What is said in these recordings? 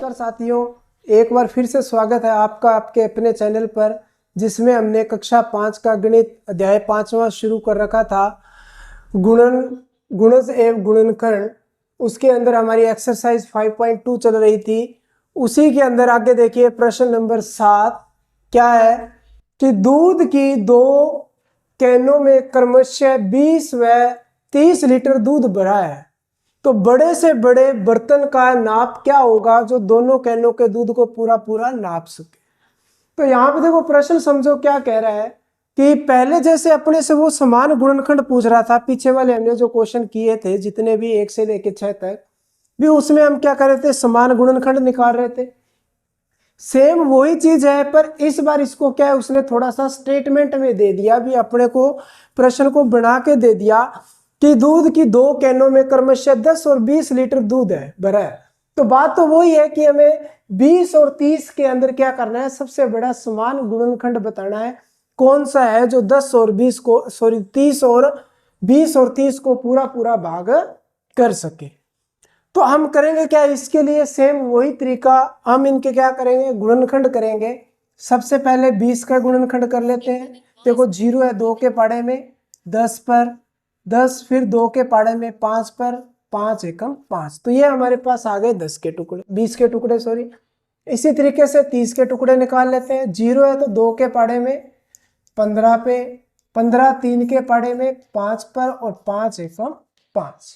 नमस्कार साथियों, एक बार फिर से स्वागत है आपका आपके अपने चैनल पर, जिसमें हमने कक्षा 5 का गणित अध्याय 5वां शुरू कर रखा था, गुणन, गुणज एवं गुणनखंड। उसके अंदर हमारी एक्सरसाइज 5.2 चल रही थी। उसी के अंदर आगे देखिए प्रश्न नंबर 7 क्या है कि दूध की 2 कैनों में क्रमशः 20 व 30 लीटर दूध भरा है, तो बड़े से बड़े बर्तन का नाप क्या होगा जो दोनों कैनों के दूध को पूरा पूरा नाप सके। तो यहाँ पे देखो प्रश्न समझो क्या कह रहा है कि पहले जैसे अपने से वो समान गुणनखंड पूछ रहा था, पीछे वाले हमने जो क्वेश्चन किए थे जितने भी 1 से लेकर 6 तक भी, उसमें हम क्या कर रहे थे, समान गुणनखंड निकाल रहे थे। सेम वही चीज है, पर इस बार इसको क्या है, उसने थोड़ा सा स्टेटमेंट में दे दिया, भी अपने को प्रश्न को बना के दे दिया कि दूध की 2 कैनों में क्रमशः 10 और 20 लीटर दूध है भरा है। तो बात तो वही है कि हमें 20 और 30 के अंदर क्या करना है, सबसे बड़ा समान गुणनखंड बताना है कौन सा है जो 10 और 20 को 30 और 20 और 30 को पूरा पूरा भाग कर सके। तो हम करेंगे क्या, इसके लिए सेम वही तरीका, हम इनके क्या करेंगे, गुणनखंड करेंगे। सबसे पहले 20 का गुणनखंड कर लेते हैं। देखो 0 है 2 के पाड़े में 10 पर 10, फिर 2 के पाड़े में 5 पर 5 एकम 5, तो ये हमारे पास आ गए 10 के टुकड़े, 20 के टुकड़े सॉरी। इसी तरीके से 30 के टुकड़े निकाल लेते हैं। 0 है तो 2 के पाड़े में 15 पे 15, 3 के पाड़े में 5 पर और 5 एकम 5।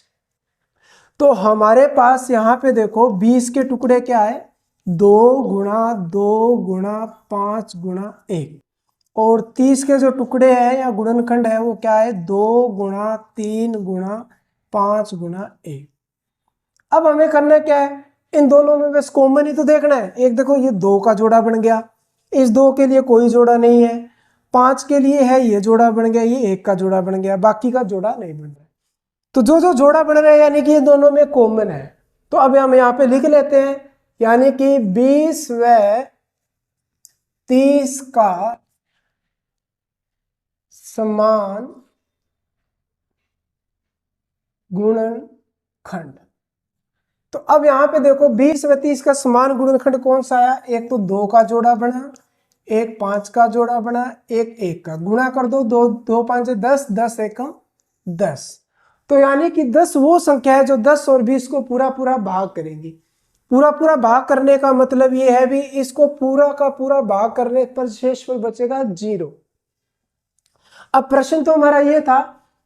तो हमारे पास यहाँ पे देखो 20 के टुकड़े क्या है, 2 गुणा 2 गुणा 5 गुणा 1, और 30 के जो टुकड़े हैं या गुणनखंड है वो क्या है, 2 गुणा 3 गुणा 5 गुणा 1। अब हमें करना क्या है, इन दोनों में बस कॉमन ही तो देखना है। एक देखो ये 2 का जोड़ा बन गया, इस 2 के लिए कोई जोड़ा नहीं है, 5 के लिए है ये जोड़ा बन गया, ये 1 का जोड़ा बन गया, बाकी का जोड़ा नहीं बन रहा। तो जो जो जोड़ा बन रहा है यानी कि ये दोनों में कॉमन है। तो अब हम यहाँ पे लिख लेते हैं, यानी कि 20 व 30 का समान गुणनखंड। तो अब यहाँ पे देखो 20 व 30 का समान गुणनखंड कौन सा आया, एक तो 2 का जोड़ा बना, एक 5 का जोड़ा बना, एक 1 का, गुणा कर दो, 2 2 5 10, 10 एकम 10। तो यानी कि 10 वो संख्या है जो 10 और 20 को पूरा पूरा भाग करेंगी। पूरा पूरा भाग करने का मतलब ये है भी, इसको पूरा का पूरा भाग करने पर शेषफल बचेगा 0। अब प्रश्न तो हमारा ये था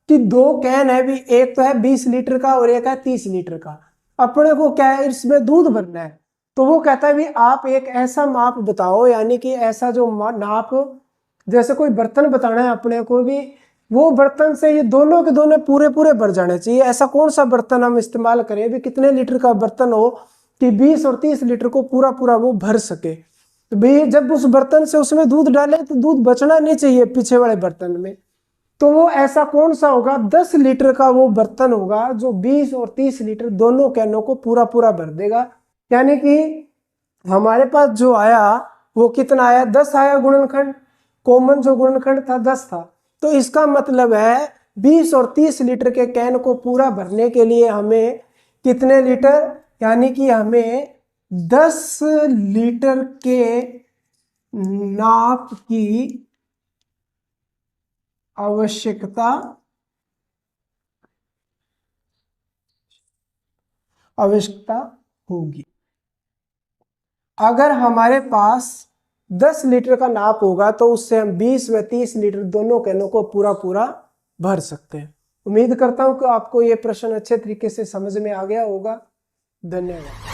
कि 2 कैन है भी, एक तो है 20 लीटर का और एक है 30 लीटर का। अपने को क्या है, इसमें दूध भरना है। तो वो कहता है भी आप एक ऐसा माप बताओ, यानी कि ऐसा जो नाप, जैसे कोई बर्तन बताना है अपने को भी, वो बर्तन से ये दोनों के दोनों पूरे पूरे भर जाने चाहिए। ऐसा कौन सा बर्तन हम इस्तेमाल करें भी, कितने लीटर का बर्तन हो कि 20 और 30 लीटर को पूरा पूरा वो भर सके। तो भाई जब उस बर्तन से उसमें दूध डाले तो दूध बचना नहीं चाहिए पीछे वाले बर्तन में। तो वो ऐसा कौन सा होगा, 10 लीटर का वो बर्तन होगा जो 20 और 30 लीटर दोनों कैनों को पूरा पूरा भर देगा। यानी कि हमारे पास जो आया वो कितना आया, 10 आया गुणनखंड। कॉमन जो गुणनखंड था 10 था। तो इसका मतलब है 20 और 30 लीटर के कैन को पूरा भरने के लिए हमें कितने लीटर, यानी कि हमें 10 लीटर के नाप की आवश्यकता होगी। अगर हमारे पास 10 लीटर का नाप होगा तो उससे हम 20 व 30 लीटर दोनों कैनों को पूरा पूरा भर सकते हैं। उम्मीद करता हूं कि आपको ये प्रश्न अच्छे तरीके से समझ में आ गया होगा। धन्यवाद।